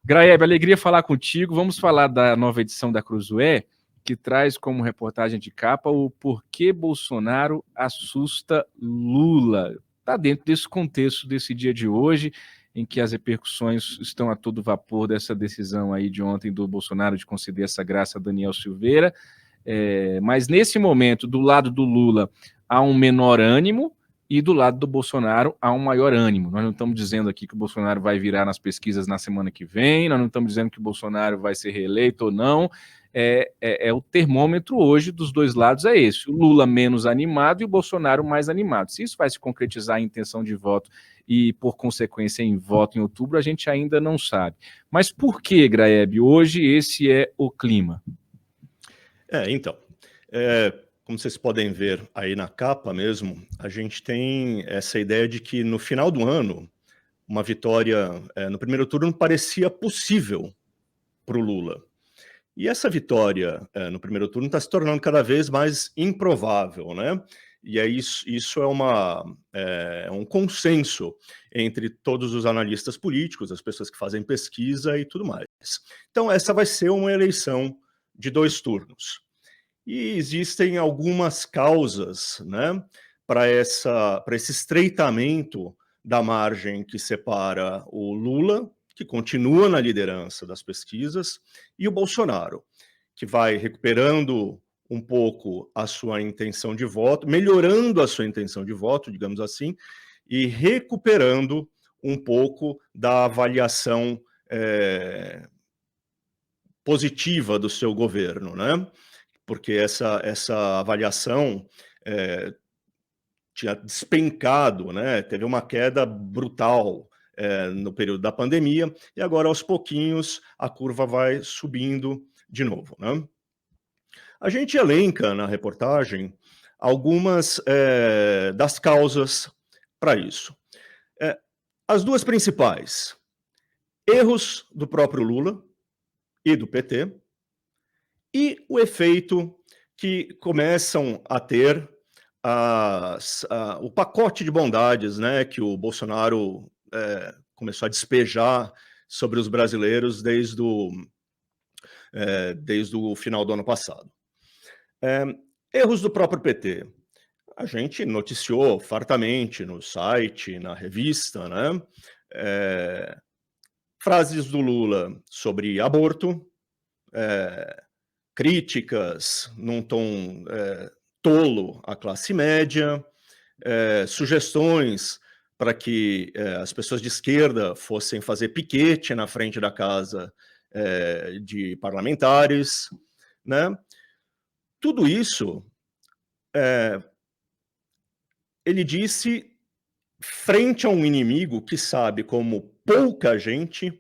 Graeb, alegria falar contigo. Vamos falar da nova edição da Cruzoé, que traz como reportagem de capa o porquê Bolsonaro assusta Lula. Está dentro desse contexto desse dia de hoje, em que as repercussões estão a todo vapor dessa decisão aí de ontem do Bolsonaro de conceder essa graça a Daniel Silveira. Mas nesse momento, do lado do Lula, há um menor ânimo, e do lado do Bolsonaro há um maior ânimo. Nós não estamos dizendo aqui que o Bolsonaro vai virar nas pesquisas na semana que vem, nós não estamos dizendo que o Bolsonaro vai ser reeleito ou não. O termômetro hoje dos dois lados é esse: o Lula menos animado e o Bolsonaro mais animado. Se isso vai se concretizar em intenção de voto e, por consequência, em voto em outubro, a gente ainda não sabe. Mas por que, Graeb, hoje esse é o clima? Como vocês podem ver aí na capa mesmo, a gente tem essa ideia de que no final do ano, uma vitória no primeiro turno parecia possível para o Lula. E essa vitória no primeiro turno está se tornando cada vez mais improvável, né? E aí isso é um consenso entre todos os analistas políticos, as pessoas que fazem pesquisa e tudo mais. Então essa vai ser uma eleição de 2 turnos. E existem algumas causas, né, para esse estreitamento da margem que separa o Lula, que continua na liderança das pesquisas, e o Bolsonaro, que vai recuperando um pouco a sua intenção de voto, melhorando a sua intenção de voto, digamos assim, e recuperando um pouco da avaliação positiva do seu governo, né? Porque essa avaliação tinha despencado, né? Teve uma queda brutal no período da pandemia, e agora, aos pouquinhos, a curva vai subindo de novo, né? A gente elenca na reportagem algumas das causas para isso. As duas principais: erros do próprio Lula e do PT, e o efeito que começam a ter o pacote de bondades, né, que o Bolsonaro começou a despejar sobre os brasileiros desde o final do ano passado. Erros do próprio PT. A gente noticiou fartamente no site, na revista, né? Frases do Lula sobre aborto, críticas num tom tolo à classe média, sugestões para que as pessoas de esquerda fossem fazer piquete na frente da casa de parlamentares, né? Tudo isso ele disse frente a um inimigo que sabe, como pouca gente,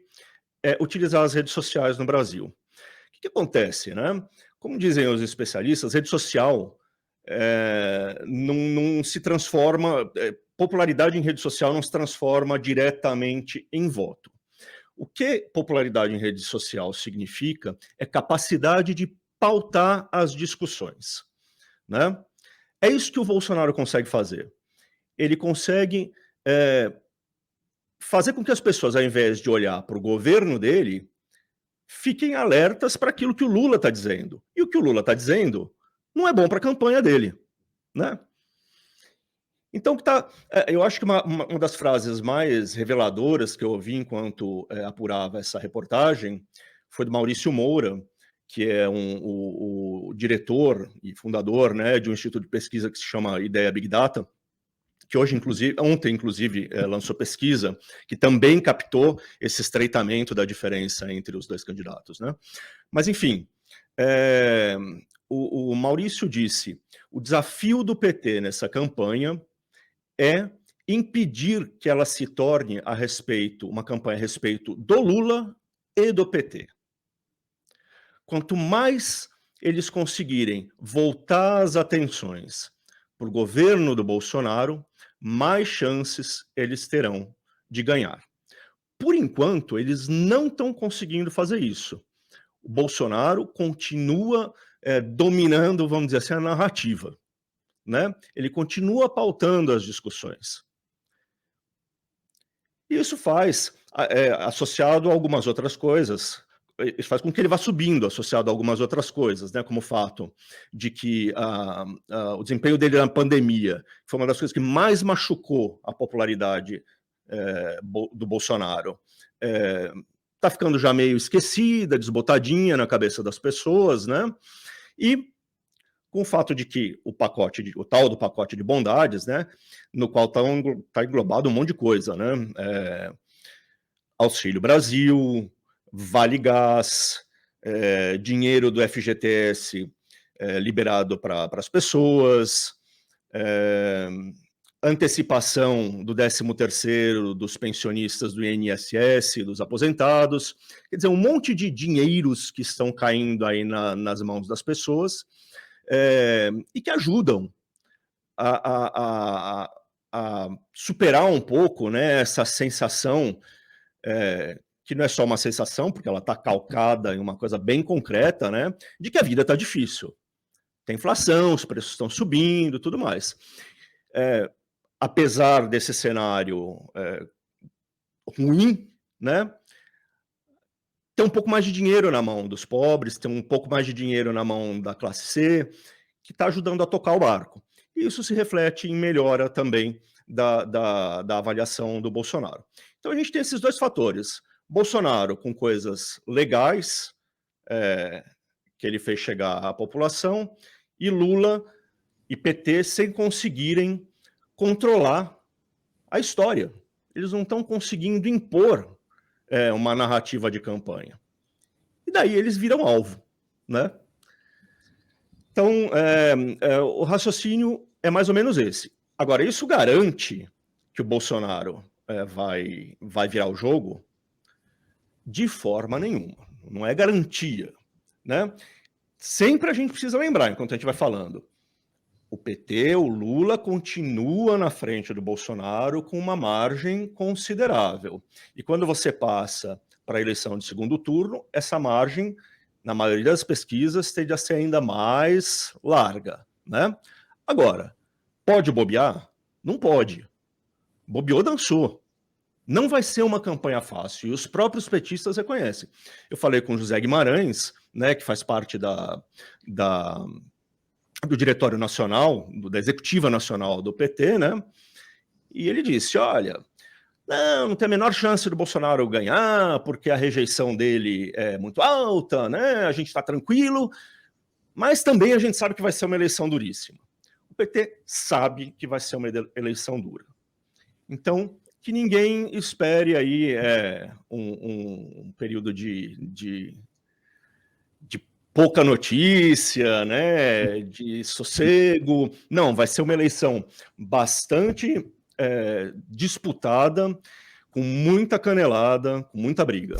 utilizar as redes sociais no Brasil. O que acontece, né? Como dizem os especialistas, rede social não se transforma, popularidade em rede social não se transforma diretamente em voto. O que popularidade em rede social significa é capacidade de pautar as discussões, né? É isso que o Bolsonaro consegue fazer. Ele consegue fazer com que as pessoas, ao invés de olhar para o governo dele, fiquem alertas para aquilo que o Lula está dizendo. E o que o Lula está dizendo não é bom para a campanha dele, né? Então, eu acho que uma das frases mais reveladoras que eu ouvi enquanto apurava essa reportagem foi do Maurício Moura, que é o diretor e fundador, né, de um instituto de pesquisa que se chama Ideia Big Data, que ontem, inclusive, lançou pesquisa que também captou esse estreitamento da diferença entre os dois candidatos, né? Mas, enfim, o Maurício disse: o desafio do PT nessa campanha é impedir que ela se torne uma campanha a respeito do Lula e do PT. Quanto mais eles conseguirem voltar as atenções para o governo do Bolsonaro, mais chances eles terão de ganhar. Por enquanto, eles não estão conseguindo fazer isso. O Bolsonaro continua dominando, vamos dizer assim, a narrativa, né? Ele continua pautando as discussões. E isso faz associado a algumas outras coisas. Isso faz com que ele vá subindo, associado a algumas outras coisas, né? Como o fato de que o desempenho dele na pandemia foi uma das coisas que mais machucou a popularidade do Bolsonaro. Está ficando já meio esquecida, desbotadinha na cabeça das pessoas, né? E com o fato de que o tal do pacote de bondades, né? No qual está englobado um monte de coisa, né? Auxílio Brasil, Vale Gás, dinheiro do FGTS liberado para as pessoas, antecipação do 13º dos pensionistas do INSS, dos aposentados, quer dizer, um monte de dinheiros que estão caindo aí nas mãos das pessoas e que ajudam a superar um pouco, né, essa sensação que não é só uma sensação, porque ela está calcada em uma coisa bem concreta, né, de que a vida está difícil. Tem inflação, os preços estão subindo, tudo mais. Apesar desse cenário ruim, né, tem um pouco mais de dinheiro na mão dos pobres, tem um pouco mais de dinheiro na mão da classe C, que está ajudando a tocar o barco. E isso se reflete em melhora também da avaliação do Bolsonaro. Então a gente tem esses dois fatores. Bolsonaro com coisas legais que ele fez chegar à população, e Lula e PT sem conseguirem controlar a história. Eles não estão conseguindo impor uma narrativa de campanha. E daí eles viram alvo, né? Então, o raciocínio é mais ou menos esse. Agora, isso garante que o Bolsonaro vai virar o jogo? De forma nenhuma. Não é garantia, né? Sempre a gente precisa lembrar, enquanto a gente vai falando, o PT, o Lula, continua na frente do Bolsonaro com uma margem considerável. E quando você passa para a eleição de segundo turno, essa margem, na maioria das pesquisas, tende a ser ainda mais larga, né? Agora, pode bobear? Não pode. Bobeou, dançou. Não vai ser uma campanha fácil, e os próprios petistas reconhecem. Eu falei com o José Guimarães, né, que faz parte do Diretório Nacional, da Executiva Nacional do PT, né? E ele disse, olha, não tem a menor chance do Bolsonaro ganhar, porque a rejeição dele é muito alta, né? A gente está tranquilo, mas também a gente sabe que vai ser uma eleição duríssima. O PT sabe que vai ser uma eleição dura. Então, que ninguém espere aí um período de pouca notícia, né, de sossego. Não, vai ser uma eleição bastante disputada, com muita canelada, com muita briga.